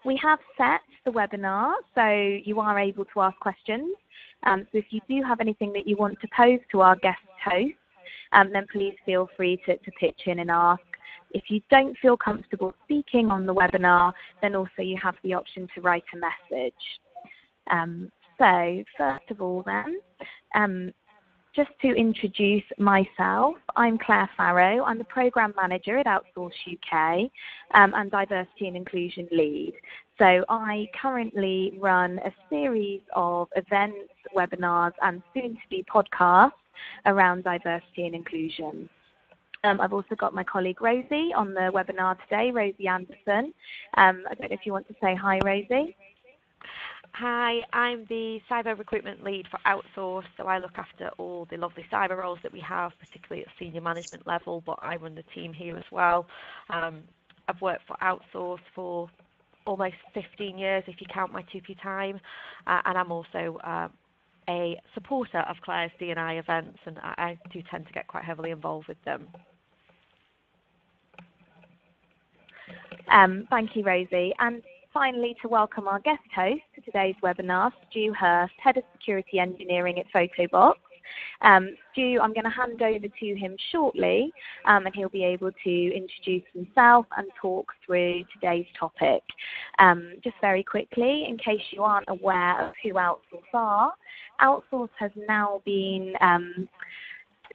We have set the webinar, so you are able to ask questions. So if you do have anything that you want to pose to our guest host, then please feel free to pitch in and ask. If you don't feel comfortable speaking on the webinar, then also you have the option to write a message. So first of all then, just to introduce myself, I'm Claire Farrow. I'm the Programme Manager at Outsource UK and Diversity and Inclusion Lead. So I currently run a series of events, webinars and soon-to-be podcasts around diversity and inclusion. I've also got my colleague Rosie on the webinar today, Rosie Anderson. I don't know if you want to say hi, Rosie. Hi, I'm the cyber recruitment lead for Outsource, so I look after all the lovely cyber roles that we have, particularly at senior management level, but I run the team here as well. I've worked for Outsource for almost 15 years, if you count my 2P time, and I'm also a supporter of Claire's D&I events, and I do tend to get quite heavily involved with them. Thank you, Rosie. And finally, to welcome our guest host to today's webinar, Stu Hirst, Head of Security Engineering at Photobox. Stu, I'm going to hand over to him shortly, and he'll be able to introduce himself and talk through today's topic. Just very quickly, in case you aren't aware of who Outsource are, Outsource has now been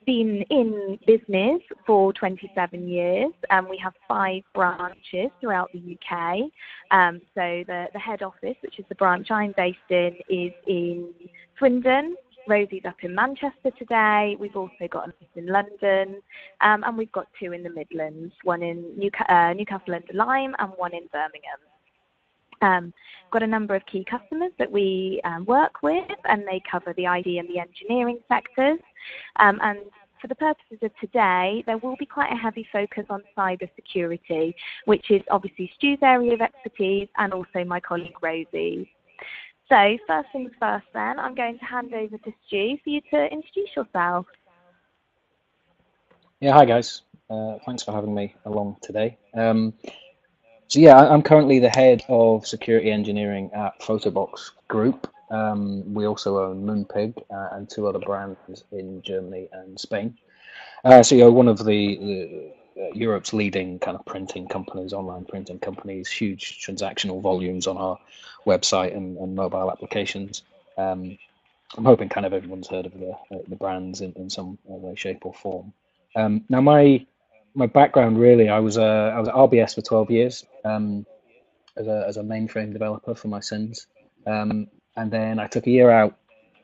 in business for 27 years. We have 5 branches throughout the UK. So the head office, which is the branch I'm based in, is in Swindon. Rosie's up in Manchester today. We've also got an office in London, and we've got 2 in the Midlands, one in Newcastle under Lyme and one in Birmingham. Got a number of key customers that we work with, and they cover the IT and the engineering sectors. And for the purposes of today, there will be quite a heavy focus on cyber security, which is obviously Stu's area of expertise and also my colleague Rosie. So first things first then, I'm going to hand over to Stu for you to introduce yourself. Yeah, hi guys. Thanks for having me along today. So yeah, I'm currently the head of security engineering at Photobox Group. We also own Moonpig and 2 other brands in Germany and Spain. So you're one of the Europe's leading kind of printing companies, online printing companies, huge transactional volumes on our website and mobile applications. I'm hoping kind of everyone's heard of the brands in some way, shape or form. Now my background really, I was at RBS for 12 years as a mainframe developer for my sins, and then I took a year out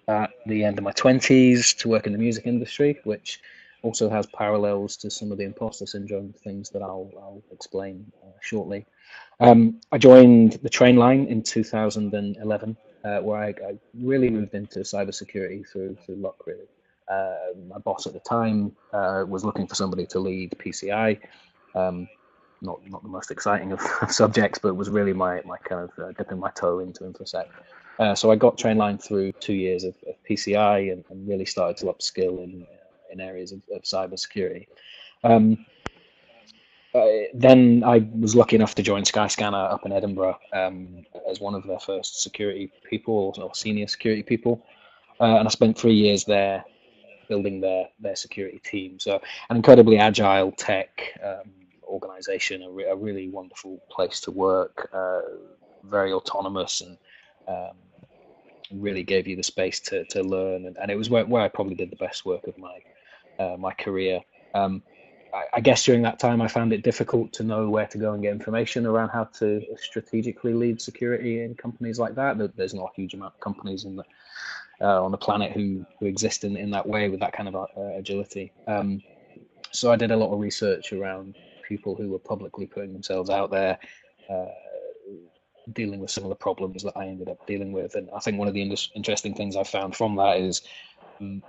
at the end of my 20s to work in the music industry, which also has parallels to some of the imposter syndrome things that I'll explain shortly. I joined the train line in 2011, where I really moved into cybersecurity through luck, really. My boss at the time was looking for somebody to lead PCI. Not the most exciting of subjects, but it was really my kind of dipping my toe into InfoSec. So I got Trainline through 2 years of PCI and really started to upskill in areas of cybersecurity. Then I was lucky enough to join Skyscanner up in Edinburgh as one of their first security people or senior security people, and I spent 3 years there building their security team. So an incredibly agile tech organization, a really wonderful place to work, very autonomous, and really gave you the space to learn. And it was where I probably did the best work of my career. I guess during that time I found it difficult to know where to go and get information around how to strategically lead security in companies like that. There's not a huge amount of companies on the planet who exist in that way with that kind of agility. So I did a lot of research around people who were publicly putting themselves out there, dealing with some of the problems that I ended up dealing with. And I think one of the interesting things I found from that is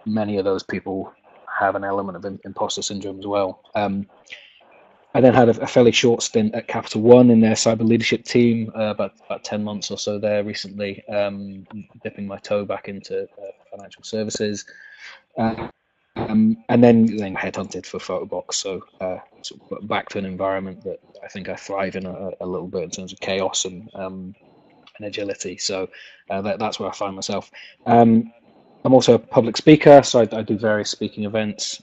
many of those people have an element of imposter syndrome as well. I then had a fairly short stint at Capital One in their cyber leadership team, about 10 months or so there recently, dipping my toe back into financial services. And then headhunted for Photobox. So sort of back to an environment that I think I thrive in a little bit in terms of chaos and agility. So that's where I find myself. I'm also a public speaker, so I do various speaking events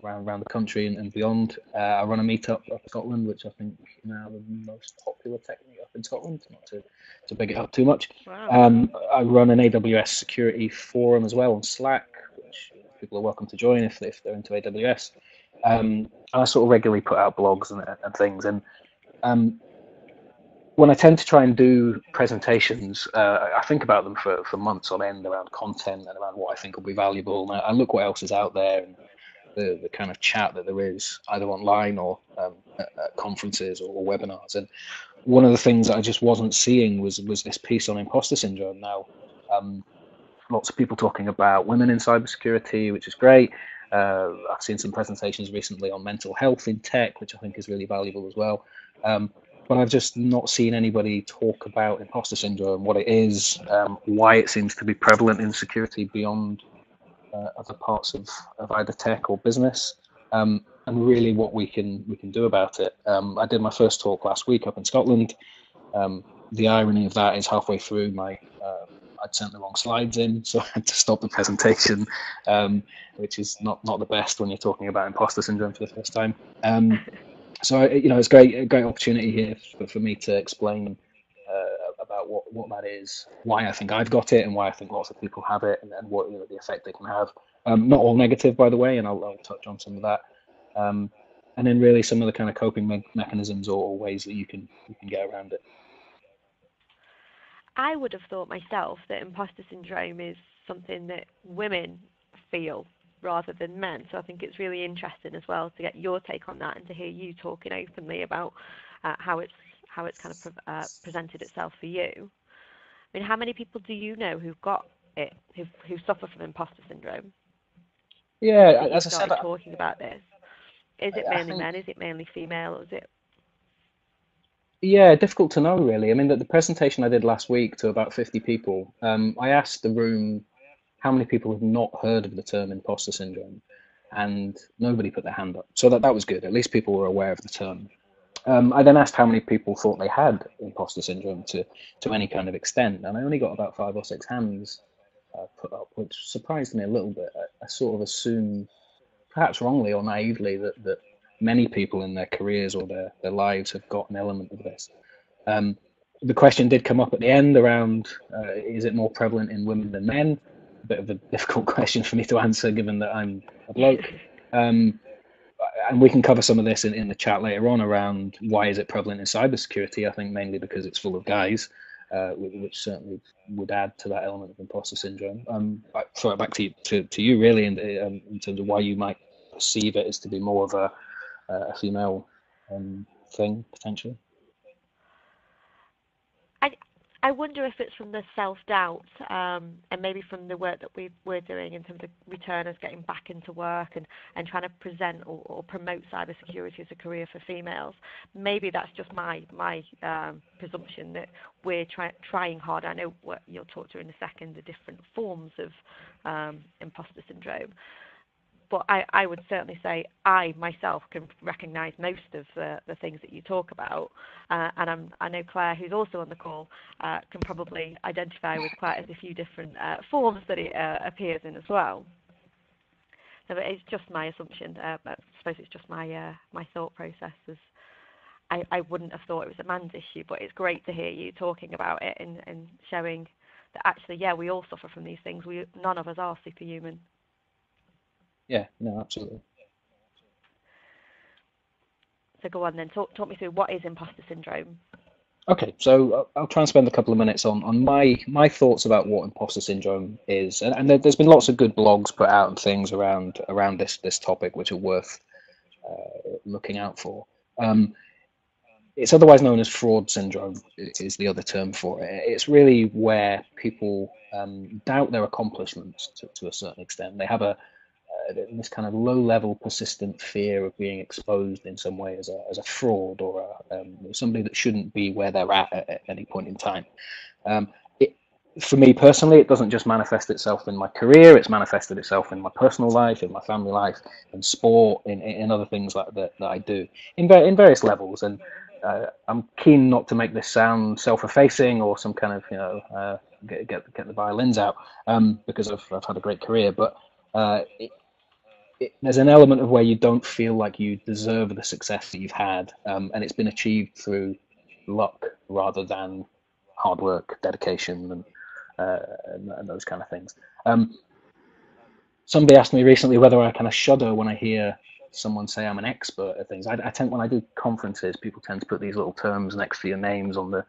around the country and beyond. I run a meetup up in Scotland, which I think is now the most popular technique up in Scotland, not to big it up too much. Wow. I run an AWS security forum as well on Slack, which people are welcome to join if they're into AWS. And I sort of regularly put out blogs and things. And when I tend to try and do presentations, I think about them for months on end around content and around what I think will be valuable. And I look what else is out there and the kind of chat that there is either online or at conferences or webinars. And one of the things that I just wasn't seeing was this piece on imposter syndrome. Now, lots of people talking about women in cybersecurity, which is great. I've seen some presentations recently on mental health in tech, which I think is really valuable as well. But I've just not seen anybody talk about imposter syndrome, what it is, why it seems to be prevalent in security beyond other parts of either tech or business, and really what we can do about it. I did my first talk last week up in Scotland. The irony of that is halfway through I'd sent the wrong slides in, so I had to stop the presentation, which is not the best when you're talking about imposter syndrome for the first time. So it's a great opportunity here for me to explain about what that is, why I think I've got it, and why I think lots of people have it, and what the effect they can have. Not all negative, by the way, and I'll touch on some of that. And then really some of the kind of coping mechanisms or ways that you can get around it. I would have thought myself that imposter syndrome is something that women feel rather than men. So I think it's really interesting as well to get your take on that and to hear you talking openly about how it's kind of presented itself for you. I mean, how many people do you know who've got it, who suffer from imposter syndrome? Yeah, as I said, talking about this. Is it mainly men? Is it mainly female? Or is it? Yeah, difficult to know, really. I mean, the presentation I did last week to about 50 people, I asked the room how many people have not heard of the term imposter syndrome, and nobody put their hand up. So that was good. At least people were aware of the term. I then asked how many people thought they had imposter syndrome to any kind of extent, and I only got about 5 or 6 hands put up, which surprised me a little bit. I sort of assumed, perhaps wrongly or naively, that many people in their careers or their lives have got an element of this. The question did come up at the end around, is it more prevalent in women than men? A bit of a difficult question for me to answer, given that I'm a bloke. And we can cover some of this in the chat later on around why is it prevalent in cybersecurity. I think mainly because it's full of guys, which certainly would add to that element of imposter syndrome. I throw it back to you really, in terms of why you might perceive it as to be more of a female thing potentially. I wonder if it's from the self-doubt and maybe from the work that we're doing in terms of returners getting back into work and trying to present or promote cybersecurity as a career for females. Maybe that's just my presumption that we're trying hard. I know what you'll talk to in a second, the different forms of imposter syndrome. But I would certainly say I myself can recognise most of the things that you talk about, and I know Claire, who's also on the call, can probably identify with quite a few different forms that it appears in as well. So it's just my assumption. I suppose it's just my thought process. I wouldn't have thought it was a man's issue, but it's great to hear you talking about it and showing that actually, yeah, we all suffer from these things. None of us are superhuman. Yeah, no, absolutely. So go on then, talk me through what is imposter syndrome. Okay, so I'll try and spend a couple of minutes on my thoughts about what imposter syndrome is, and there's been lots of good blogs put out and things around this topic which are worth looking out for. It's otherwise known as fraud syndrome, is the other term for it. It's really where people doubt their accomplishments to a certain extent. They have this kind of low-level, persistent fear of being exposed in some way as a fraud or somebody that shouldn't be where they're at any point in time. for me personally, it doesn't just manifest itself in my career, it's manifested itself in my personal life, in my family life, in sport, in other things like that I do in various levels. And I'm keen not to make this sound self-effacing or some kind of, get the violins out, because I've had a great career, but there's an element of where you don't feel like you deserve the success that you've had, and it's been achieved through luck rather than hard work, dedication, and those kind of things. Somebody asked me recently whether I kind of shudder when I hear someone say I'm an expert at things. I tend, when I do conferences, people tend to put these little terms next to your names on the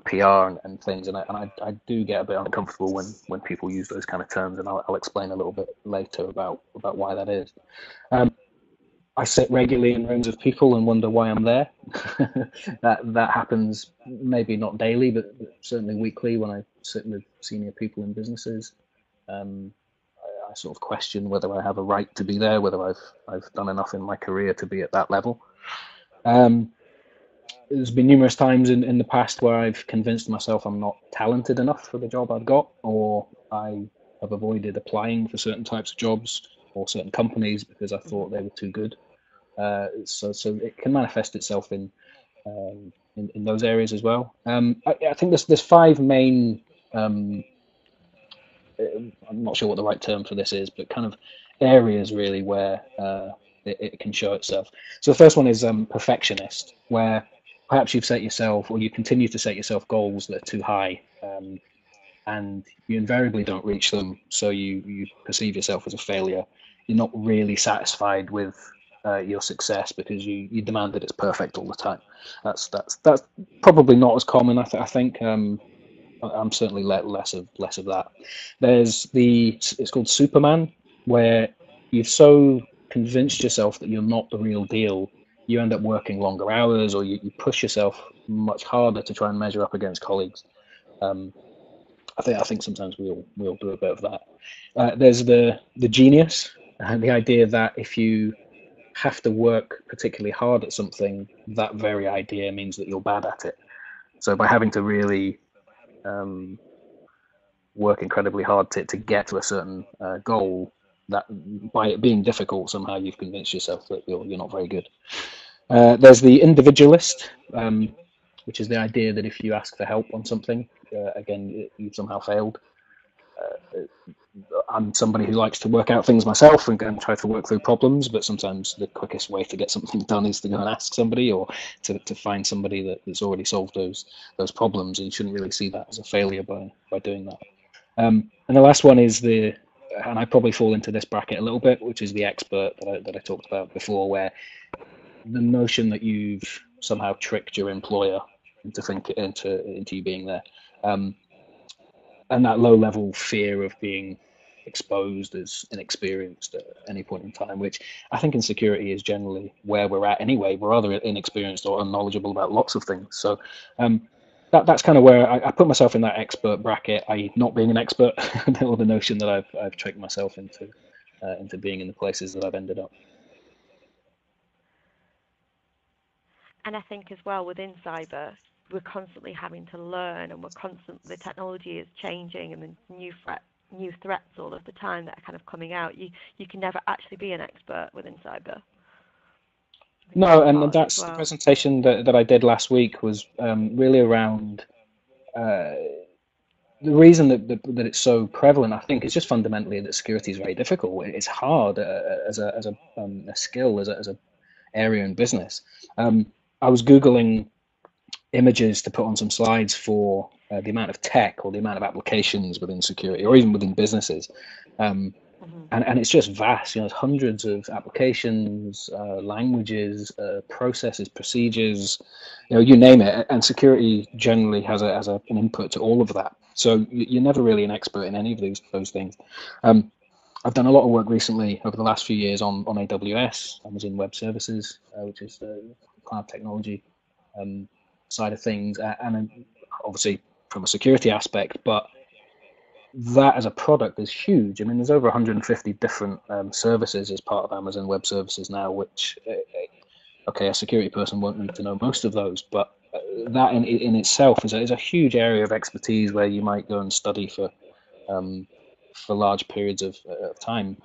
PR and things, and I do get a bit uncomfortable when people use those kind of terms, and I'll explain a little bit later about why that is. I sit regularly in rooms of people and wonder why I'm there. that happens maybe not daily, but certainly weekly when I sit with senior people in businesses. I sort of question whether I have a right to be there, whether I've done enough in my career to be at that level. There's been numerous times in the past where I've convinced myself I'm not talented enough for the job I've got, or I have avoided applying for certain types of jobs or certain companies because I thought they were too good. So it can manifest itself in those areas as well. I think there's five main, I'm not sure what the right term for this is, but kind of areas really where it can show itself. So the first one is perfectionist, where perhaps you've set yourself, or you continue to set yourself goals that are too high, and you invariably don't reach them, so you perceive yourself as a failure. You're not really satisfied with your success because you demand that it's perfect all the time. That's probably not as common. I think I'm certainly less of that. It's called Superman, where you've so convinced yourself that you're not the real deal, you end up working longer hours, or you push yourself much harder to try and measure up against colleagues. I think sometimes we all do a bit of that. There's the genius, and the idea that if you have to work particularly hard at something, that very idea means that you're bad at it. So by having to really work incredibly hard to get to a certain goal, that by it being difficult, somehow you've convinced yourself that you're not very good. There's the individualist, which is the idea that if you ask for help on something, again, you've somehow failed. I'm somebody who likes to work out things myself and try to work through problems, but sometimes the quickest way to get something done is to go and ask somebody, or to find somebody that's already solved those problems, and you shouldn't really see that as a failure by doing that. And the last one is and I probably fall into this bracket a little bit, which is the expert that I talked about before, where the notion that you've somehow tricked your employer into you being there, and that low-level fear of being exposed as inexperienced at any point in time, which I think in security is generally where we're at anyway. We're either inexperienced or unknowledgeable about lots of things. So that's kind of where I put myself in that expert bracket, i.e. not being an expert, or the notion that I've tricked myself into being in the places that I've ended up. And I think as well within cyber, we're constantly having to learn, and the technology is changing, and the new threats all of the time that are kind of coming out. You can never actually be an expert within cyber. No, and that's the presentation that I did last week was really around the reason that it's so prevalent. I think it's just fundamentally that security is very difficult. It's hard as a skill, as a area in business. I was Googling images to put on some slides for the amount of tech or the amount of applications within security, or even within businesses, and it's just vast. There's hundreds of applications, languages, processes, procedures, you name it. And security generally has an input to all of that. So you're never really an expert in any of those things. I've done a lot of work recently over the last few years on AWS, Amazon Web Services, which is cloud technology side of things, and obviously from a security aspect, but that as a product is huge. I mean, there's over 150 different services as part of Amazon Web Services now, which, okay, a security person won't need to know most of those, but that in itself is a huge area of expertise where you might go and study for large periods of time.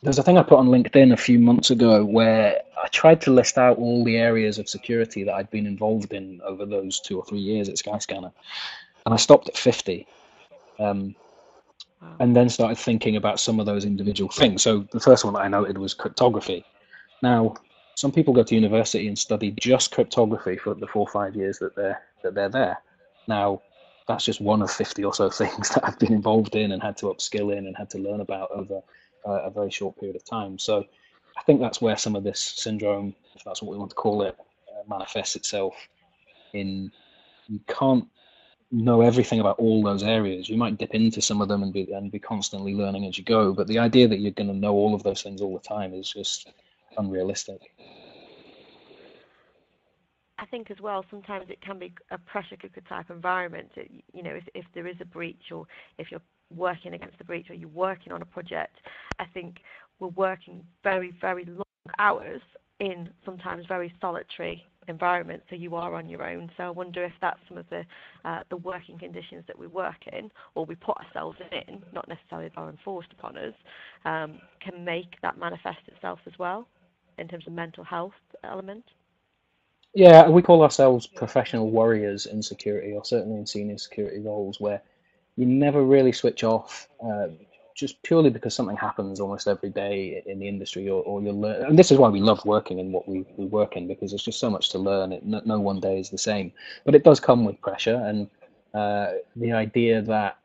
There's a thing I put on LinkedIn a few months ago where I tried to list out all the areas of security that I'd been involved in over those 2 or 3 years at Skyscanner, and I stopped at 50. And then started thinking about some of those individual things. So the first one that I noted was cryptography. Now, some people go to university and study just cryptography for the 4 or 5 years that they're there. Now, that's just one of 50 or so things that I've been involved in and had to upskill in and had to learn about over a very short period of time. So I think that's where some of this syndrome, if that's what we want to call it, manifests itself in. You can't know everything about all those areas. You might dip into some of them and be constantly learning as you go, but the idea that you're going to know all of those things all the time is just unrealistic. I think as well, sometimes it can be a pressure cooker type environment. If there is a breach, or if you're working against the breach, or you're working on a project, I think we're working very, very long hours in sometimes very solitary environment, so you are on your own. So I wonder if that's some of the working conditions that we work in, or we put ourselves in, not necessarily are enforced upon us, can make that manifest itself as well in terms of mental health element. Yeah, we call ourselves professional warriors in security, or certainly in senior security roles, where you never really switch off, just purely because something happens almost every day in the industry, or you'll learn. And this is why we love working in what we work in, because there's just so much to learn. No one day is the same, but it does come with pressure, and the idea that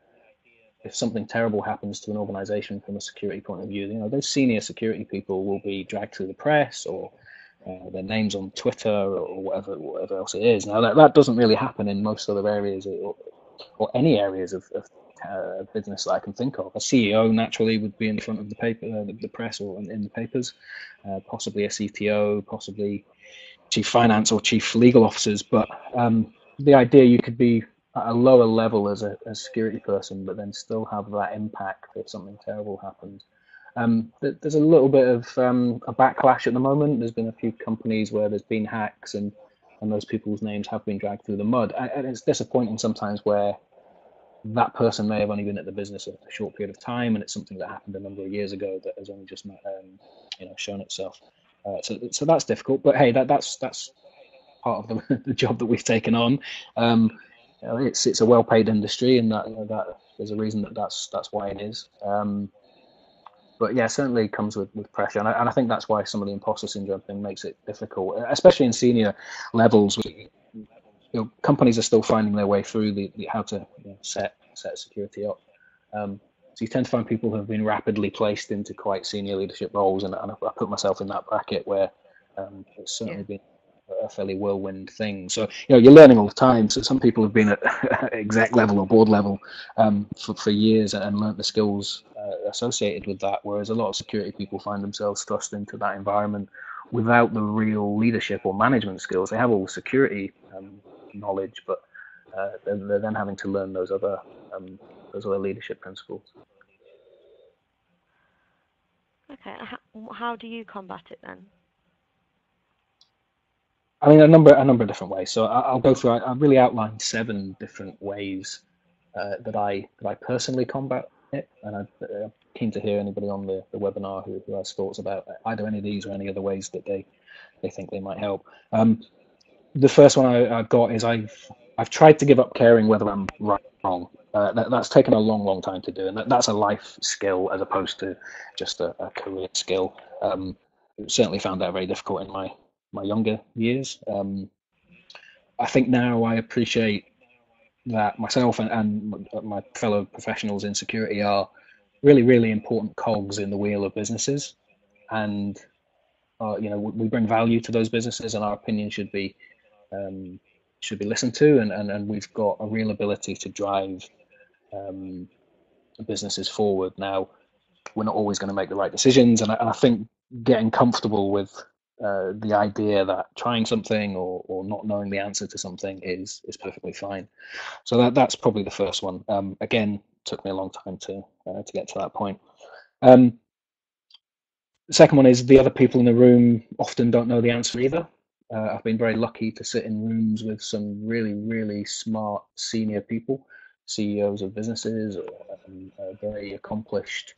if something terrible happens to an organization from a security point of view, those senior security people will be dragged through the press, or their names on Twitter, or whatever else it is. Now that doesn't really happen in most other areas, or any areas of business that I can think of. A CEO naturally would be in front of the paper, the press, or in the papers, possibly a CTO, possibly chief finance or chief legal officers. But the idea you could be at a lower level as a security person, but then still have that impact if something terrible happens. There's a little bit of a backlash at the moment. There's been a few companies where there's been hacks, and those people's names have been dragged through the mud. And it's disappointing sometimes where that person may have only been at the business a short period of time, and it's something that happened a number of years ago that has only just shown itself. So that's difficult. But hey, that's part of the job that we've taken on. It's a well-paid industry, and that there's a reason that's why it is. But yeah, certainly comes with pressure, and I think that's why some of the imposter syndrome thing makes it difficult, especially in senior levels. Companies are still finding their way through the how to set security up. So you tend to find people who have been rapidly placed into quite senior leadership roles, and I put myself in that bracket where it's certainly been a fairly whirlwind thing. So you're learning all the time. So some people have been at exec level or board level for years and learnt the skills associated with that, whereas a lot of security people find themselves thrust into that environment without the real leadership or management skills. They have all the security knowledge, but they're then having to learn those other leadership principles. Okay, how do you combat it then? I mean, a number of different ways. So I'll go through. I really outlined 7 different ways that I personally combat it, and I'm keen to hear anybody on the webinar who has thoughts about either any of these or any other ways that they think they might help. The first one I've got is I've tried to give up caring whether I'm right or wrong. That's taken a long time to do, and that's a life skill as opposed to just a career skill. Certainly found that very difficult in my younger years. I think now I appreciate that myself and my fellow professionals in security are really important cogs in the wheel of businesses, and we bring value to those businesses, and our opinion should be listened to, and we've got a real ability to drive businesses forward. Now, we're not always going to make the right decisions, and I think getting comfortable with the idea that trying something or not knowing the answer to something is perfectly fine. So that's probably the first one. Again, took me a long time to get to that point. The second one is the other people in the room often don't know the answer either. I've been very lucky to sit in rooms with some really, really smart senior people, CEOs of businesses, very accomplished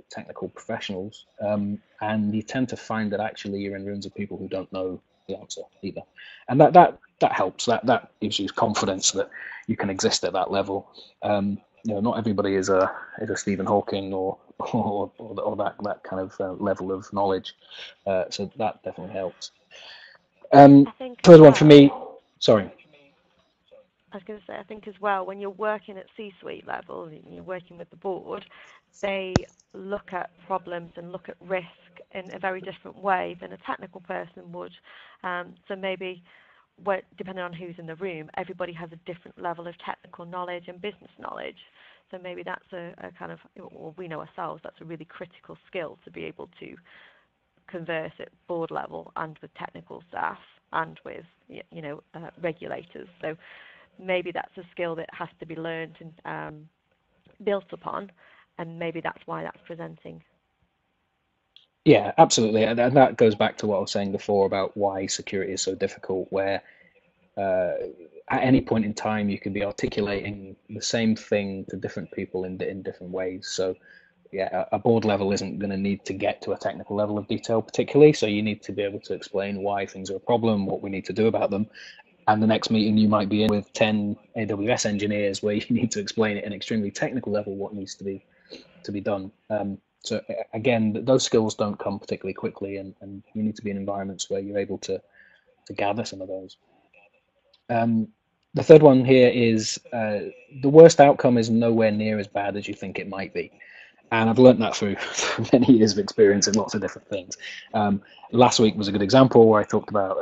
technical professionals, and you tend to find that actually you're in rooms of people who don't know the answer either, and that helps. That gives you confidence that you can exist at that level. Not everybody is a Stephen Hawking or that kind of level of knowledge, so that definitely helps. I think as Third one for me. well, Sorry. I was going to say, I think as well, when you're working at C-suite level, and you're working with the board, they look at problems and look at risk in a very different way than a technical person would. So maybe, depending on who's in the room, everybody has a different level of technical knowledge and business knowledge. So maybe that's a kind of, well, we know ourselves, that's a really critical skill to be able to converse at board level and with technical staff and with, regulators. So maybe that's a skill that has to be learned and built upon, and maybe that's why that's presenting. Yeah, absolutely, and that goes back to what I was saying before about why security is so difficult, where at any point in time you could be articulating the same thing to different people in different ways. So yeah, a board level isn't going to need to get to a technical level of detail particularly, so you need to be able to explain why things are a problem, what we need to do about them. And the next meeting you might be in with 10 AWS engineers where you need to explain at an extremely technical level what needs to be done. So again, those skills don't come particularly quickly, and you need to be in environments where you're able to gather some of those. The third one here is the worst outcome is nowhere near as bad as you think it might be. And I've learned that through many years of experience in lots of different things. Last week was a good example where I talked about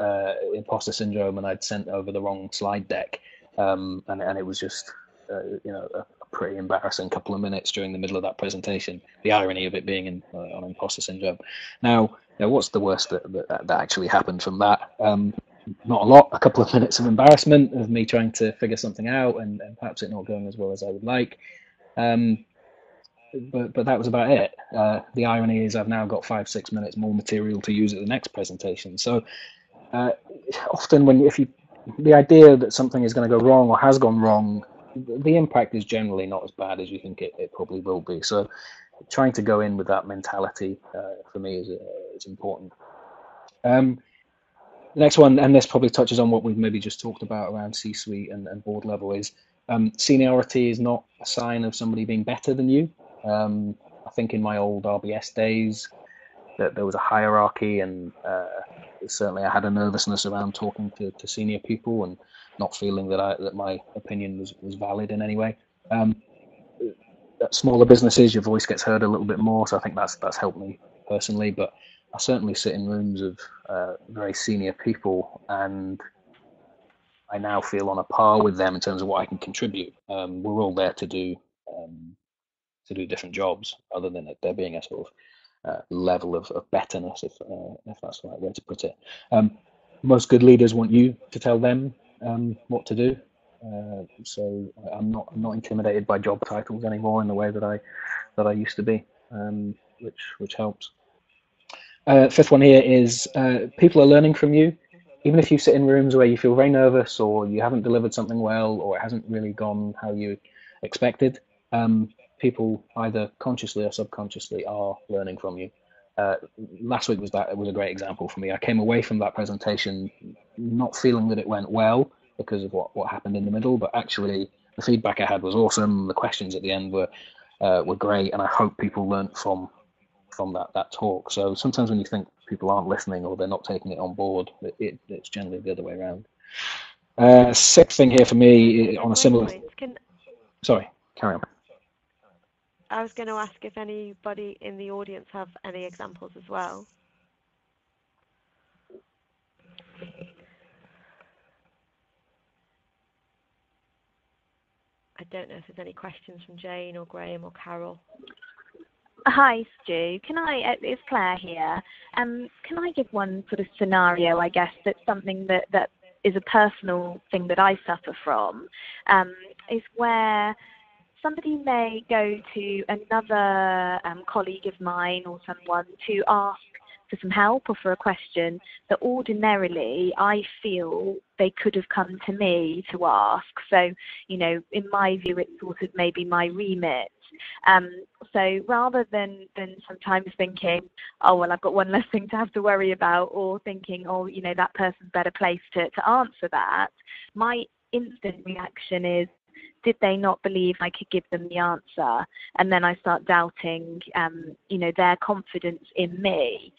Imposter Syndrome, and I'd sent over the wrong slide deck, and it was just a pretty embarrassing couple of minutes during the middle of that presentation. The irony of it being on Imposter Syndrome. Now, what's the worst that actually happened from that? Not a lot. A couple of minutes of embarrassment of me trying to figure something out, and perhaps it not going as well as I would like. But that was about it. The irony is I've now got 5-6 minutes more material to use at the next presentation. So often the idea that something is going to go wrong or has gone wrong, the impact is generally not as bad as you think it probably will be. So trying to go in with that mentality for me is important. The next one, and this probably touches on what we've maybe just talked about around C-suite and board level, is seniority is not a sign of somebody being better than you. I think in my old RBS days that there was a hierarchy, and certainly I had a nervousness around talking to senior people and not feeling that my opinion was valid in any way. At smaller businesses, your voice gets heard a little bit more, so I think that's helped me personally. But I certainly sit in rooms of very senior people, and I now feel on a par with them in terms of what I can contribute. We're all there to do different jobs, other than there being a sort of level of betterness, if that's the right way to put it. Most good leaders want you to tell them what to do. So I'm not intimidated by job titles anymore in the way that I used to be, which helps. Fifth one here is people are learning from you. Even if you sit in rooms where you feel very nervous, or you haven't delivered something well, or it hasn't really gone how you expected, people either consciously or subconsciously are learning from you. Last week was a great example for me. I came away from that presentation not feeling that it went well because of what happened in the middle, but actually the feedback I had was awesome. The questions at the end were great, and I hope people learnt from that talk. So sometimes when you think people aren't listening or they're not taking it on board, it's generally the other way around. Sixth thing here for me on a similar. Sorry, carry on. I was going to ask if anybody in the audience have any examples as well. I don't know if there's any questions from Jane or Graham or Carol. Hi, Stu. It's Claire here. Can I give one sort of scenario, I guess, that's something that is a personal thing that I suffer from, is where somebody may go to another colleague of mine or someone to ask for some help or for a question that ordinarily I feel they could have come to me to ask. So, you know, in my view, it's sort of maybe my remit. So rather than sometimes thinking, oh, well, I've got one less thing to have to worry about, or thinking, oh, you know, that person's better placed to answer that, my instant reaction is, did they not believe I could give them the answer? And then I start doubting, you know, their confidence in me.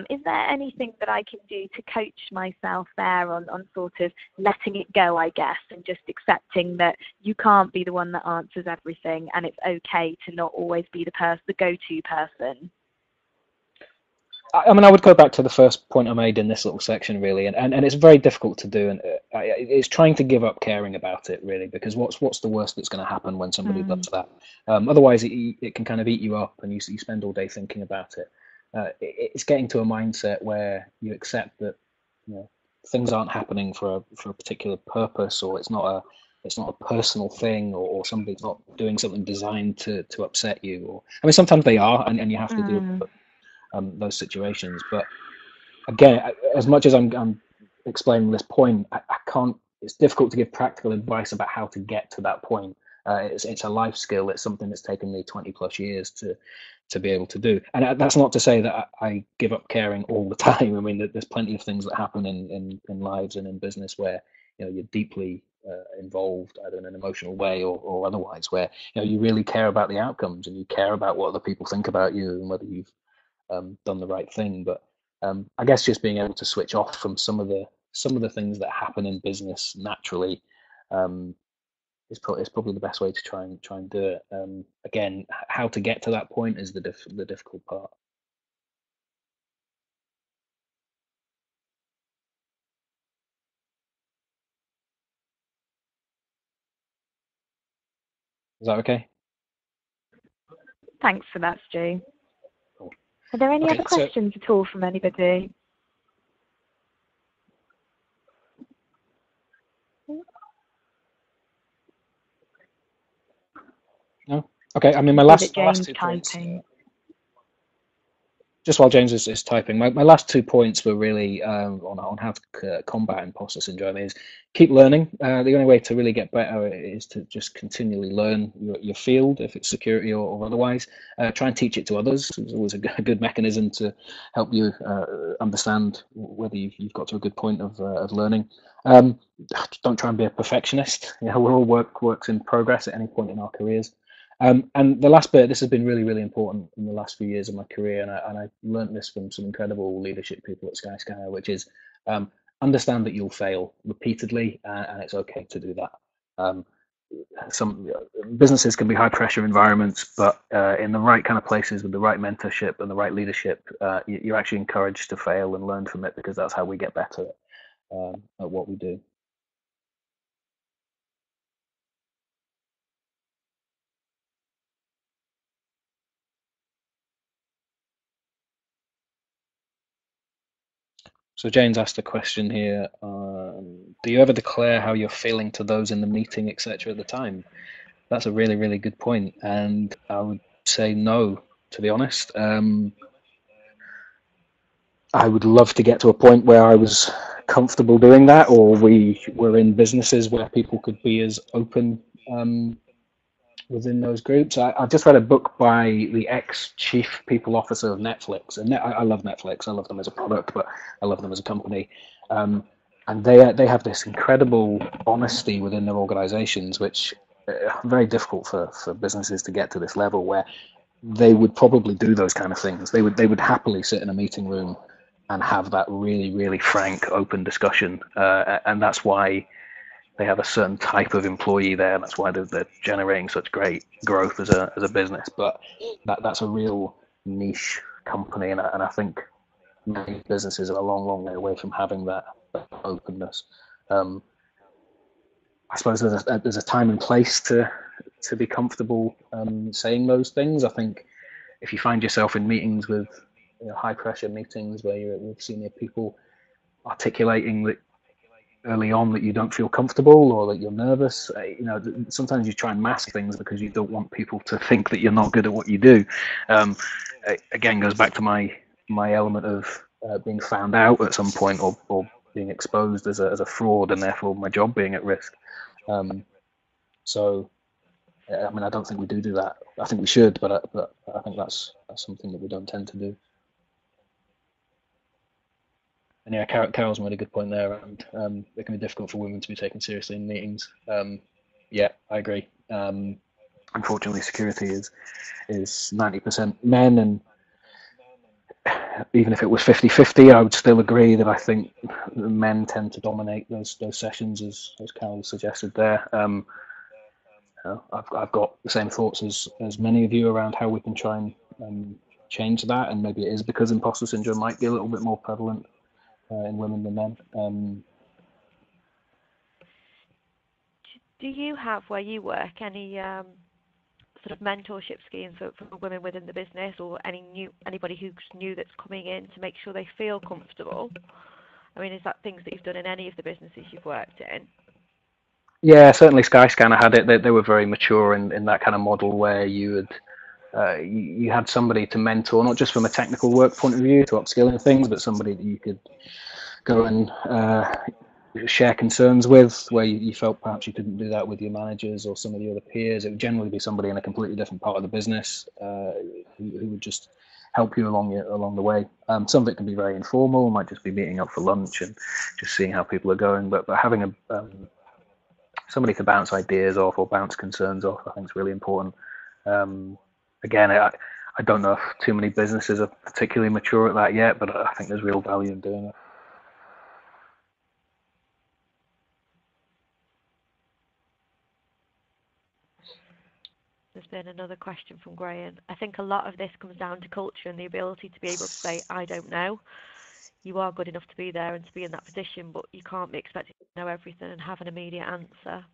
Is there anything that I can do to coach myself there on sort of letting it go, I guess, and just accepting that you can't be the one that answers everything, and it's okay to not always be the go-to person? I mean, I would go back to the first point I made in this little section, really, and it's very difficult to do, and it's trying to give up caring about it, really, because what's the worst that's going to happen when somebody does that? Otherwise, it can kind of eat you up, and you spend all day thinking about it. It's getting to a mindset where you accept that, you know, things aren't happening for a particular purpose, or it's not a personal thing, or somebody's not doing something designed to upset you. Or, I mean, sometimes they are, and you have to deal with those situations. But again, as much as I'm explaining this point, I can't. It's difficult to give practical advice about how to get to that point. It's a life skill. It's something that's taken me 20 plus years to be able to do. And that's not to say that I give up caring all the time. I mean, there's plenty of things that happen in lives and in business where, you know, you're deeply involved, either in an emotional way or otherwise, where, you know, you really care about the outcomes, and you care about what other people think about you and whether you've done the right thing. But I guess just being able to switch off from some of the things that happen in business naturally is probably the best way to try and do it. Again, how to get to that point is the difficult part. Is that okay? Thanks for that, Stu. Cool. Are there any other questions at all from anybody? No? Okay, I mean, my last 2 points. Typing. Just while James is typing, my last 2 points were really on how to combat imposter syndrome is keep learning. The only way to really get better is to just continually learn your field, if it's security or otherwise. Try and teach it to others. It's always a good mechanism to help you understand whether you've got to a good point of learning. Don't try and be a perfectionist. You know, we're all works in progress at any point in our careers. And the last bit, this has been really, really important in the last few years of my career, and I learned this from some incredible leadership people at Skyscanner, which is understand that you'll fail repeatedly, and it's okay to do that. Some businesses can be high pressure environments, but in the right kind of places with the right mentorship and the right leadership, you're actually encouraged to fail and learn from it, because that's how we get better at what we do. So James asked a question here. Do you ever declare how you're feeling to those in the meeting, etc. at the time? That's a really, really good point. And I would say no, to be honest. I would love to get to a point where I was comfortable doing that, or we were in businesses where people could be as open within those groups. I've just read a book by the ex-chief people officer of Netflix, and I love Netflix. I love them as a product, but I love them as a company. And they have this incredible honesty within their organizations, which are very difficult for businesses to get to this level, where they would probably do those kind of things. They would happily sit in a meeting room and have that really, really frank, open discussion, and that's why they have a certain type of employee there. That's why they're generating such great growth as a business. But that's a real niche company, and I think many businesses are a long, long way away from having that openness. I suppose there's a time and place to be comfortable saying those things. I think if you find yourself in meetings with, you know, high pressure meetings where you're with senior people, articulating that early on that you don't feel comfortable or that you're nervous, you know, sometimes you try and mask things because you don't want people to think that you're not good at what you do. Again, goes back to my my element of being found out at some point, or being exposed as a fraud, and therefore my job being at risk. So, I mean, I don't think we do that. I think we should, but I think that's something that we don't tend to do. And yeah, Carol's made a good point there, and it can be difficult for women to be taken seriously in meetings. Yeah, I agree. Unfortunately, security is 90% men, and even if it was 50-50, I would still agree that I think men tend to dominate those sessions, as Carol suggested there. I've got the same thoughts as many of you around how we can try and change that, and maybe it is because imposter syndrome might be a little bit more prevalent in women than men. Do you have, where you work, any sort of mentorship schemes for women within the business, or anybody who's new that's coming in to make sure they feel comfortable? I mean, is that things that you've done in any of the businesses you've worked in? Yeah, certainly Skyscanner had it. They were very mature in that kind of model where you had somebody to mentor, not just from a technical work point of view to upskilling things, but somebody that you could go and share concerns with, where you felt perhaps you couldn't do that with your managers or some of the other peers. It would generally be somebody in a completely different part of the business who would just help you along the way. Some of it can be very informal, might just be meeting up for lunch and just seeing how people are going, but having somebody to bounce ideas off or bounce concerns off, I think is really important. Again, I don't know if too many businesses are particularly mature at that yet, but I think there's real value in doing it. There's been another question from Graham. I think a lot of this comes down to culture and the ability to be able to say, I don't know. You are good enough to be there and to be in that position, but you can't be expected to know everything and have an immediate answer.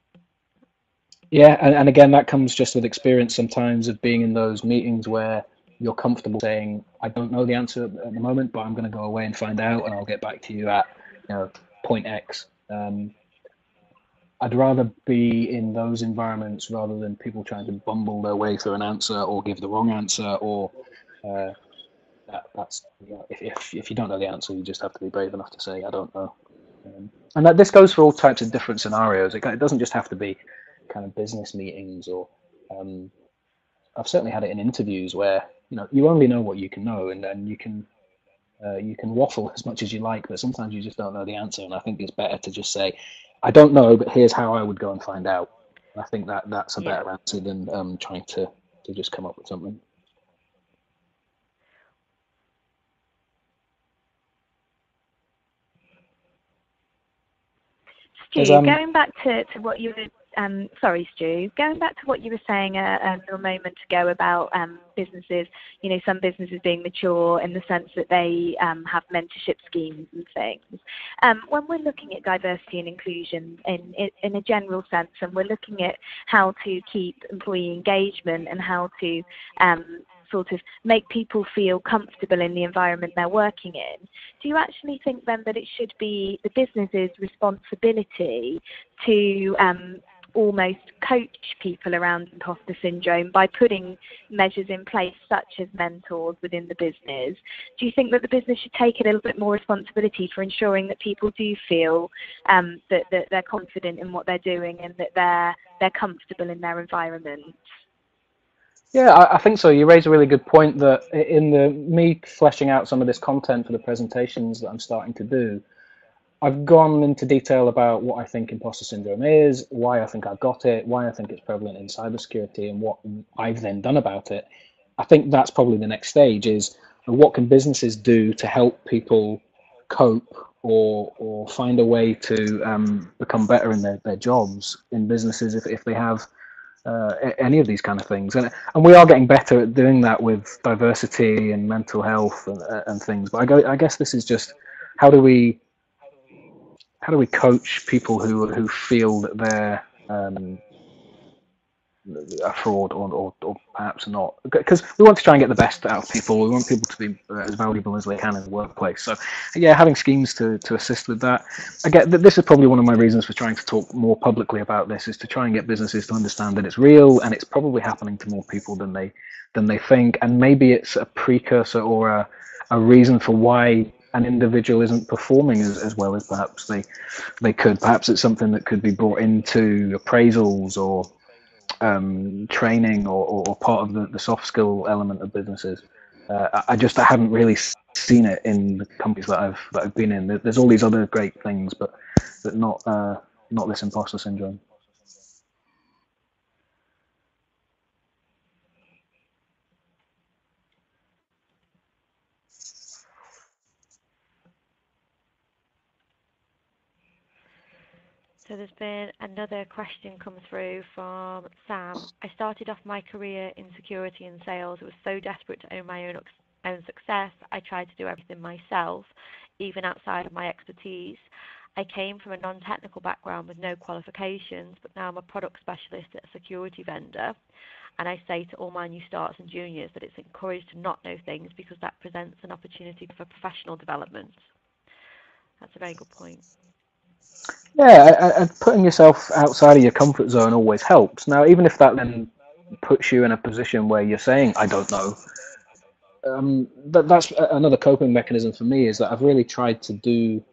Yeah, and again, that comes just with experience sometimes of being in those meetings where you're comfortable saying, I don't know the answer at the moment, but I'm going to go away and find out, and I'll get back to you at point X. I'd rather be in those environments rather than people trying to bumble their way through an answer or give the wrong answer, or that's if you don't know the answer, you just have to be brave enough to say, I don't know. And this goes for all types of different scenarios. It doesn't just have to be kind of business meetings, or I've certainly had it in interviews where you only know what you can know, and you can waffle as much as you like, but sometimes you just don't know the answer, and I think it's better to just say, I don't know, but here's how I would go and find out. And I think that's a better answer than trying to just come up with something. Stu, going back to what you were sorry, Stu. Going back to what you were saying a moment ago about businesses, some businesses being mature in the sense that they have mentorship schemes and things. When we're looking at diversity and inclusion in a general sense, and we're looking at how to keep employee engagement and how to sort of make people feel comfortable in the environment they're working in, do you actually think then that it should be the business's responsibility to almost coach people around imposter syndrome by putting measures in place such as mentors within the business? Do you think that the business should take a little bit more responsibility for ensuring that people do feel that they're confident in what they're doing and that they're comfortable in their environment? Yeah, I think so. You raise a really good point that in me fleshing out some of this content for the presentations that I'm starting to do, I've gone into detail about what I think imposter syndrome is, why I think I've got it, why I think it's prevalent in cybersecurity, and what I've then done about it. I think that's probably the next stage, is what can businesses do to help people cope or find a way to become better in their jobs in businesses if they have any of these kind of things. And we are getting better at doing that with diversity and mental health and things. But I guess this is just how do we coach people who feel that they're a fraud or perhaps not, because we want to try and get the best out of people. We want people to be as valuable as they can in the workplace. So yeah, having schemes to assist with that. Again, this is probably one of my reasons for trying to talk more publicly about this, is to try and get businesses to understand that it's real and it's probably happening to more people than they think, and maybe it's a precursor or a reason for why an individual isn't performing as well as perhaps they could. Perhaps it's something that could be brought into appraisals or training or part of the soft skill element of businesses. I haven't really seen it in the companies that I've been in. There's all these other great things, but not this imposter syndrome. So there's been another question come through from Sam. I started off my career in security and sales. I was so desperate to own my own success. I tried to do everything myself, even outside of my expertise. I came from a non-technical background with no qualifications, but now I'm a product specialist at a security vendor. And I say to all my new starters and juniors that it's encouraged to not know things because that presents an opportunity for professional development. That's a very good point. Yeah, and putting yourself outside of your comfort zone always helps. Now, even if that then puts you in a position where you're saying, I don't know, that's another coping mechanism for me, is that I've really tried to do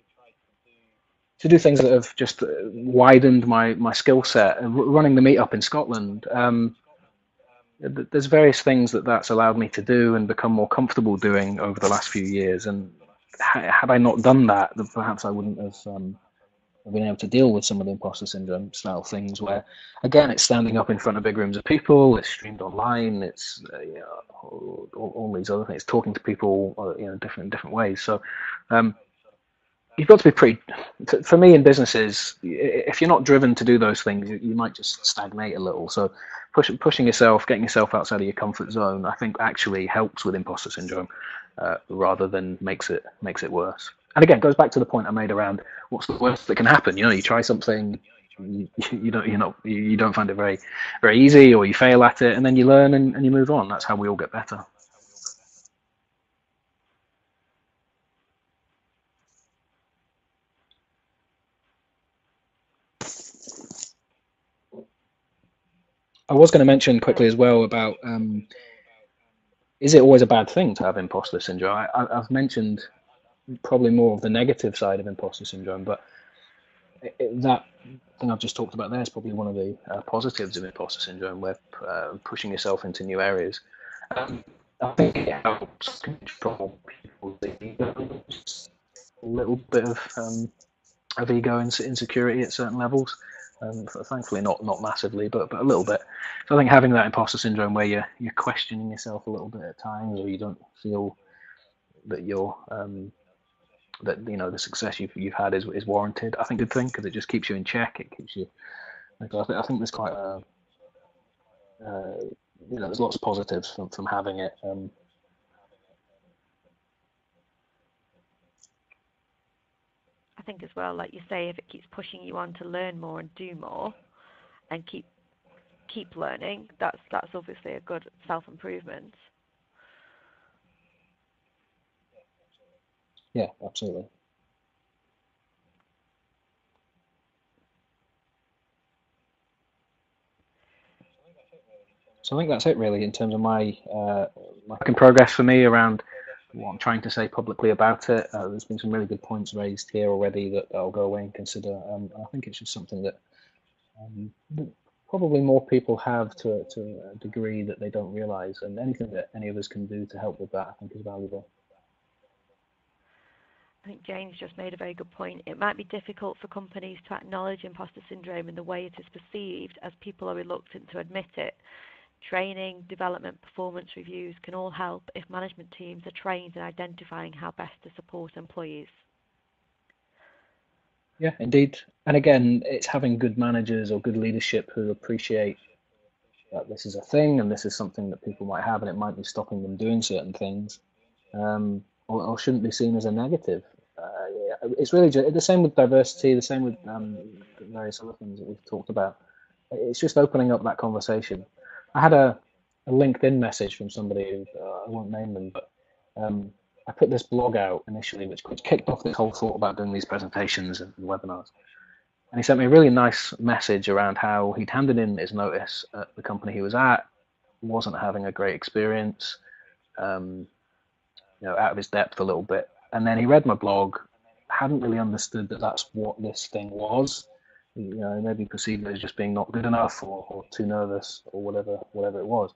things that have just widened my skill set. Running the meetup in Scotland, there's various things that's allowed me to do and become more comfortable doing over the last few years. And had I not done that, then perhaps I wouldn't have been able to deal with some of the imposter syndrome style things where, again, it's standing up in front of big rooms of people, it's streamed online, it's all these other things, talking to people, different ways. So you've got to be pretty, for me in businesses, if you're not driven to do those things, you might just stagnate a little. So pushing yourself, getting yourself outside of your comfort zone, I think actually helps with imposter syndrome rather than makes it worse. And again, it goes back to the point I made around what's the worst that can happen. You try something, you don't find it very, very easy, or you fail at it, and then you learn and you move on. That's how we all get better. I was going to mention quickly as well about is it always a bad thing to have imposter syndrome? I've mentioned probably more of the negative side of imposter syndrome, but that thing I've just talked about there is probably one of the positives of imposter syndrome, where pushing yourself into new areas. I think it helps control people's egos, a little bit of ego and insecurity at certain levels. Thankfully, not massively, but a little bit. So I think having that imposter syndrome where you're questioning yourself a little bit at times, or you don't feel that you're that the success you've had is warranted, I think good thing, because it just keeps you in check. It keeps you. I think there's quite a there's lots of positives from having it. I think as well, like you say, if it keeps pushing you on to learn more and do more, and keep learning, that's obviously a good self-improvement. Yeah, absolutely. So I think that's it really in terms of my work in progress for me around what I'm trying to say publicly about it. There's been some really good points raised here already that I'll go away and consider. I think it's just something that probably more people have to a degree that they don't realise, and anything that any of us can do to help with that, I think, is valuable. I think Jane's just made a very good point. It might be difficult for companies to acknowledge imposter syndrome in the way it is perceived, as people are reluctant to admit it. Training, development, performance reviews can all help if management teams are trained in identifying how best to support employees. Yeah, indeed. And again, it's having good managers or good leadership who appreciate that this is a thing and this is something that people might have, and it might be stopping them doing certain things, or shouldn't be seen as a negative. It's really the same with diversity, the same with various other things that we've talked about. It's just opening up that conversation. I had a LinkedIn message from somebody who I won't name them, but I put this blog out initially, which kicked off this whole thought about doing these presentations and webinars. And he sent me a really nice message around how he'd handed in his notice at the company he was at, wasn't having a great experience, out of his depth a little bit. And then he read my blog, hadn't really understood that that's what this thing was. Maybe perceived it as just being not good enough or too nervous or whatever it was.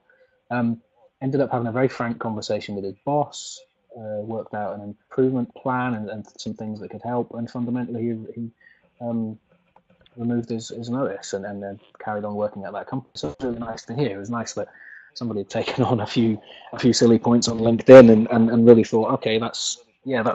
Ended up having a very frank conversation with his boss, worked out an improvement plan and some things that could help, and fundamentally he removed his notice and then carried on working at that company. So it was really nice to hear. It was nice that somebody had taken on a few silly points on LinkedIn and really thought, okay, that's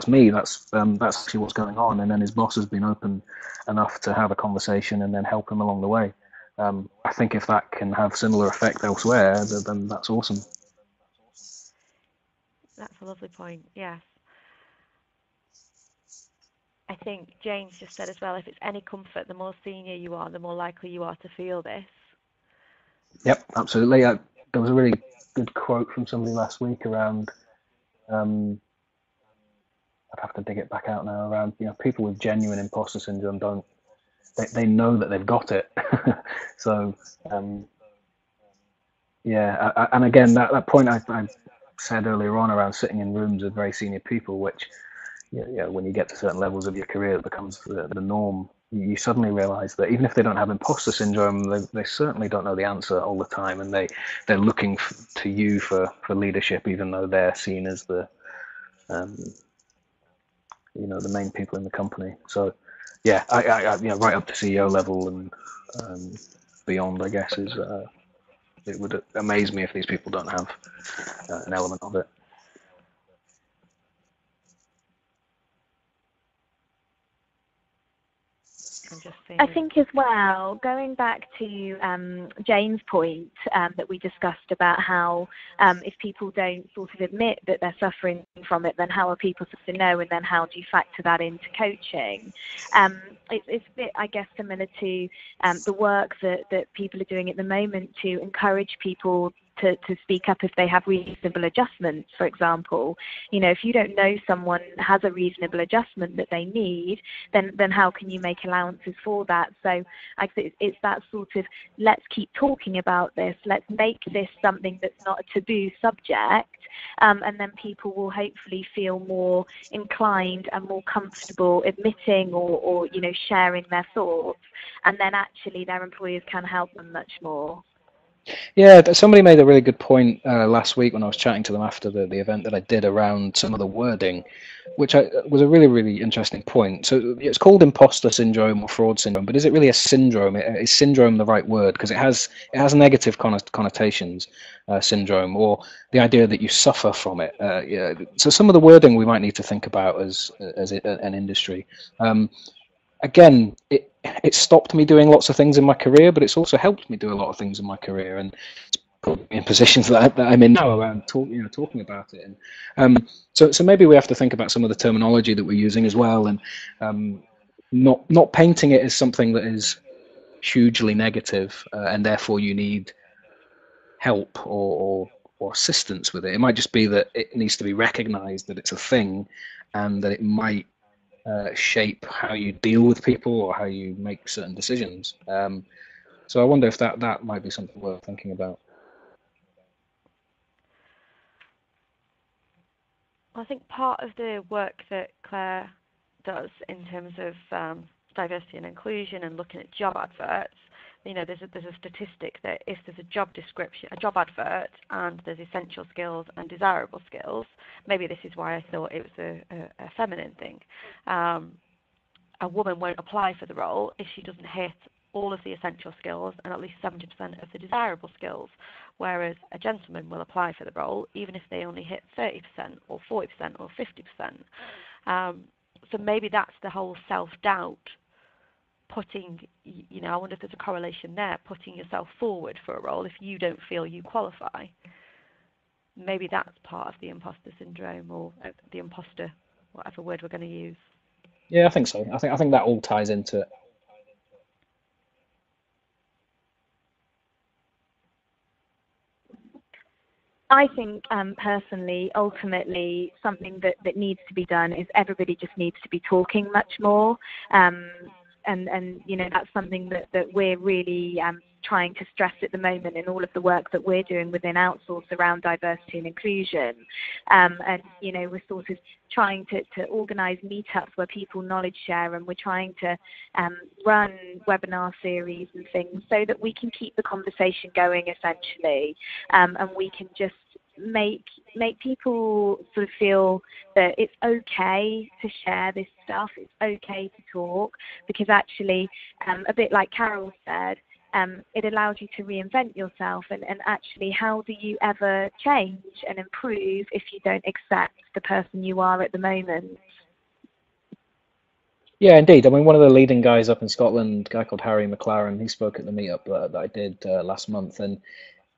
me. That's actually what's going on. And then his boss has been open enough to have a conversation and then help him along the way. I think if that can have similar effect elsewhere, then that's awesome. That's a lovely point. Yes. I think James just said as well, if it's any comfort, the more senior you are, the more likely you are to feel this. Yep, absolutely. There was a really good quote from somebody last week around, I'd have to dig it back out now, around, people with genuine imposter syndrome they know that they've got it. So, and again, that point I said earlier on around sitting in rooms with very senior people, which, when you get to certain levels of your career, it becomes the norm. You suddenly realize that even if they don't have imposter syndrome, they certainly don't know the answer all the time, and they're looking to you for leadership, even though they're seen as the the main people in the company. So I right up to CEO level and beyond, I guess, is it would amaze me if these people don't have an element of it. I think as well, going back to Jane's point that we discussed about how if people don't sort of admit that they're suffering from it, then how are people supposed to know, and then how do you factor that into coaching? It's a bit, I guess, similar to the work that people are doing at the moment to encourage people to speak up if they have reasonable adjustments, for example. If you don't know someone has a reasonable adjustment that they need, then how can you make allowances for that? So I think it's that sort of, let's keep talking about this, let's make this something that's not a taboo subject, and then people will hopefully feel more inclined and more comfortable admitting or sharing their thoughts, and then actually their employers can help them much more. Yeah, somebody made a really good point last week when I was chatting to them after the event that I did around some of the wording, which was a really, really interesting point. So it's called imposter syndrome or fraud syndrome, but is it really a syndrome? Is syndrome the right word? Because it has negative connotations, syndrome, or the idea that you suffer from it. So some of the wording we might need to think about as an industry. Again, it stopped me doing lots of things in my career, but it's also helped me do a lot of things in my career, and put me in positions that I'm in now around talking about it. And so maybe we have to think about some of the terminology that we're using as well, and not painting it as something that is hugely negative, and therefore you need help or assistance with it. It might just be that it needs to be recognized that it's a thing, and that it might shape how you deal with people or how you make certain decisions. So I wonder if that might be something worth thinking about. I think part of the work that Claire does in terms of diversity and inclusion and looking at job adverts, there's a statistic that if there's a job description, a job advert, and there's essential skills and desirable skills, maybe this is why I thought it was a feminine thing. A woman won't apply for the role if she doesn't hit all of the essential skills and at least 70% of the desirable skills, whereas a gentleman will apply for the role even if they only hit 30% or 40% or 50%. So maybe that's the whole self-doubt, putting, I wonder if there's a correlation there, putting yourself forward for a role if you don't feel you qualify. Maybe that's part of the imposter syndrome, or the imposter, whatever word we're going to use. Yeah, I think so. I think that all ties into it. I think personally, ultimately, something that needs to be done is everybody just needs to be talking much more. and that's something that we're really trying to stress at the moment in all of the work that we're doing within Outsource around diversity and inclusion. And we're sort of trying to organise meetups where people knowledge share, and we're trying to run webinar series and things so that we can keep the conversation going, essentially, and we can just make people sort of feel that it's okay to share this stuff, it's okay to talk, because actually, a bit like Carol said, it allows you to reinvent yourself, and actually, how do you ever change and improve if you don't accept the person you are at the moment? Yeah, indeed. I mean, one of the leading guys up in Scotland, a guy called Harry McLaren, he spoke at the meetup that I did last month, and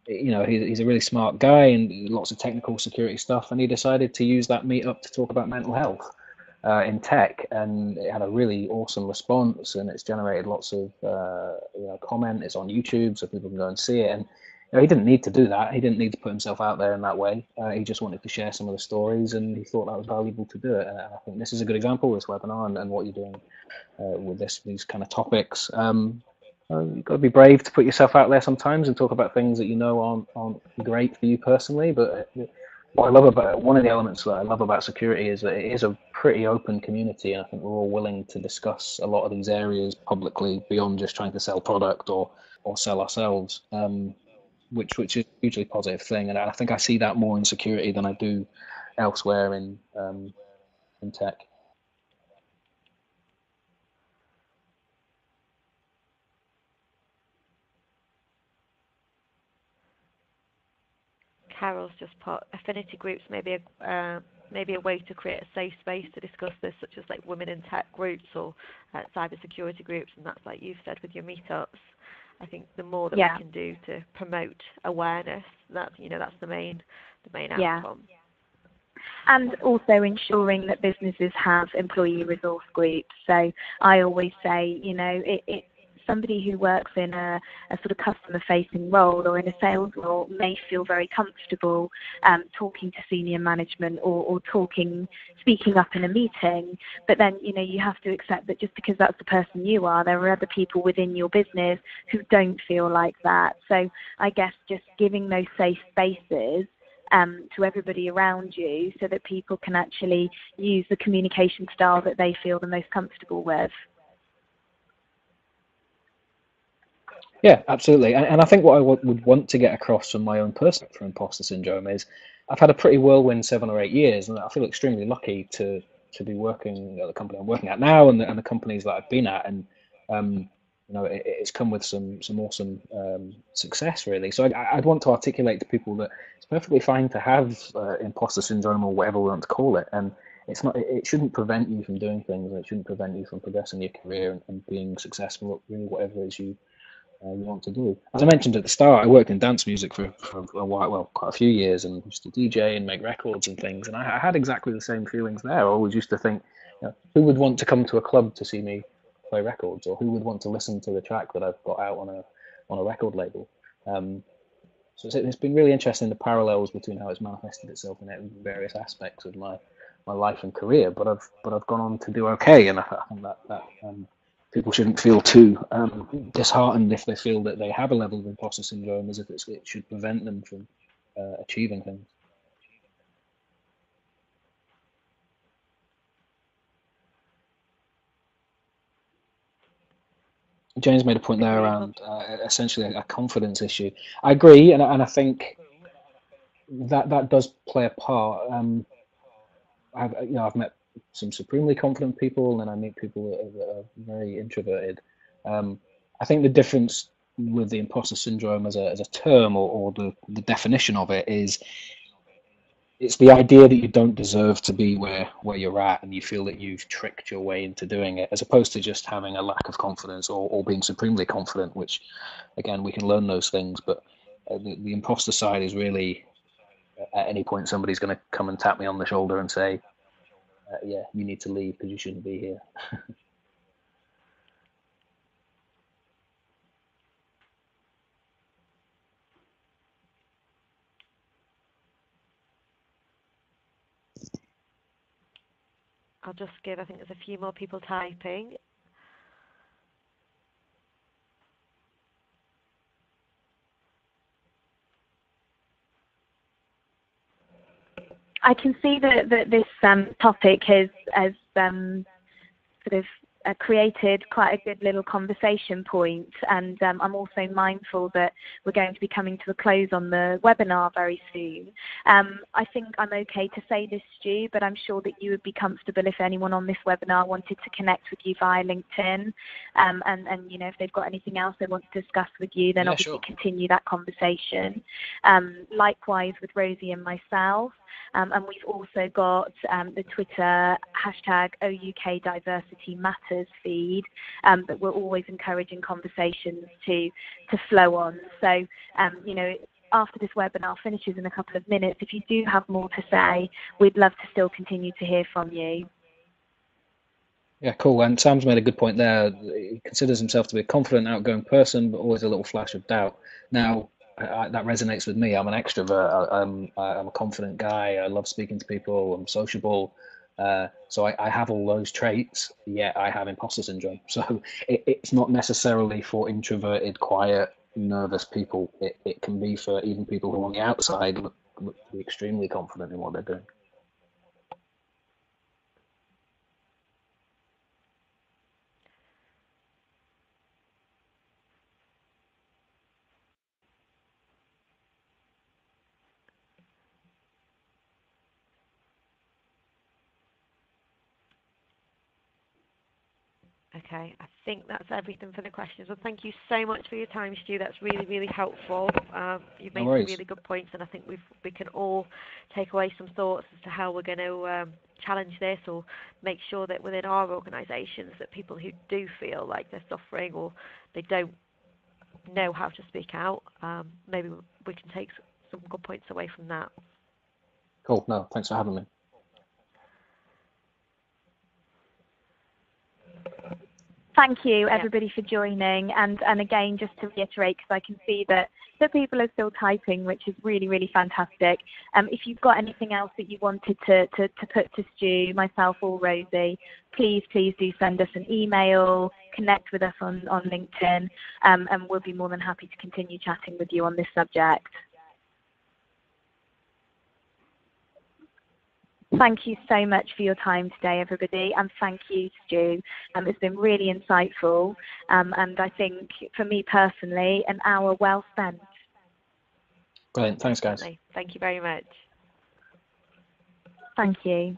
he's a really smart guy and lots of technical security stuff, and he decided to use that meetup to talk about mental health in tech, and it had a really awesome response, and it's generated lots of comment. It's on YouTube, so people can go and see it. And he didn't need to do that. He didn't need to put himself out there in that way. He just wanted to share some of the stories, and he thought that was valuable to do it. And I think this is a good example, this webinar, and what you're doing with these kind of topics. You've got to be brave to put yourself out there sometimes and talk about things that aren't great for you personally. But what I love about one of the elements that I love about security is that it is a pretty open community, and I think we're all willing to discuss a lot of these areas publicly beyond just trying to sell product or sell ourselves, which is a hugely positive thing. And I think I see that more in security than I do elsewhere in tech. Carol's just put affinity groups maybe a way to create a safe space to discuss this, such as like women in tech groups or cybersecurity groups, and that's like you've said with your meetups. I think the more that we can do to promote awareness, that's the main outcome. And also ensuring that businesses have employee resource groups. So I always say, somebody who works in a sort of customer-facing role or in a sales role may feel very comfortable talking to senior management or speaking up in a meeting. But then, you have to accept that just because that's the person you are, there are other people within your business who don't feel like that. So I guess just giving those safe spaces to everybody around you so that people can actually use the communication style that they feel the most comfortable with. Yeah, absolutely. And I think what I would want to get across from my own personal for imposter syndrome is I've had a pretty whirlwind 7 or 8 years, and I feel extremely lucky to be working at the company I'm working at now and the companies that I've been at. And it's come with some awesome success, really. So I'd want to articulate to people that it's perfectly fine to have imposter syndrome or whatever we want to call it, and it shouldn't prevent you from doing things, and it shouldn't prevent you from progressing your career and being successful at really whatever it is you want to do. As I mentioned at the start, I worked in dance music for a while, well, quite a few years, and used to DJ and make records and things. And I had exactly the same feelings there. I always used to think, who would want to come to a club to see me play records, or who would want to listen to the track that I've got out on a record label? So it's been really interesting, the parallels between how it's manifested itself in various aspects of my life and career. But I've gone on to do okay, and I think that people shouldn't feel too disheartened if they feel that they have a level of imposter syndrome, as if it should prevent them from achieving things. James made a point there around essentially a confidence issue. I agree, and I think that does play a part. I've met some supremely confident people, and then I meet people that are very introverted. I think the difference with the imposter syndrome as a term or the definition of it is it's the idea that you don't deserve to be where you're at, and you feel that you've tricked your way into doing it, as opposed to just having a lack of confidence or being supremely confident, which, again, we can learn those things. But the imposter side is really, at any point, somebody's going to come and tap me on the shoulder and say, yeah, you need to leave because you shouldn't be here. I'll just give, I think there's a few more people typing. I can see that this topic has sort of created quite a good little conversation point, and I'm also mindful that we're going to be coming to a close on the webinar very soon. I think I'm okay to say this, Stu, but I'm sure that you would be comfortable if anyone on this webinar wanted to connect with you via LinkedIn, and you know, if they've got anything else they want to discuss with you, then obviously sure. continue that conversation. Likewise with Rosie and myself. And we've also got the Twitter #OUK Diversity Matters feed that we're always encouraging conversations to flow on. So, you know, after this webinar finishes in a couple of minutes, if you do have more to say, we'd love to still continue to hear from you. Yeah, cool. And Sam's made a good point there. He considers himself to be a confident, outgoing person, but always a little flash of doubt. Now, that resonates with me. I'm an extrovert. I'm a confident guy. I love speaking to people. I'm sociable. So I have all those traits, yet I have imposter syndrome. So it's not necessarily for introverted, quiet, nervous people. It can be for even people who on the outside look to be extremely confident in what they're doing. Okay, I think that's everything for the questions. Well, thank you so much for your time, Stu. That's really, really helpful. You've made some really good points, and I think we can all take away some thoughts as to how we're going to challenge this, or make sure that within our organisations that people who do feel like they're suffering or they don't know how to speak out, maybe we can take some good points away from that. Cool. No, thanks for having me. Thank you, everybody, for joining. And again, just to reiterate, because I can see that people are still typing, which is really, really fantastic. If you've got anything else that you wanted to put to Stu, myself, or Rosie, please do send us an email, connect with us on LinkedIn, and we'll be more than happy to continue chatting with you on this subject. Thank you so much for your time today, everybody, and thank you, Stu. It's been really insightful, and I think, for me personally, an hour well spent. Brilliant. Thanks, guys. Thank you very much. Thank you.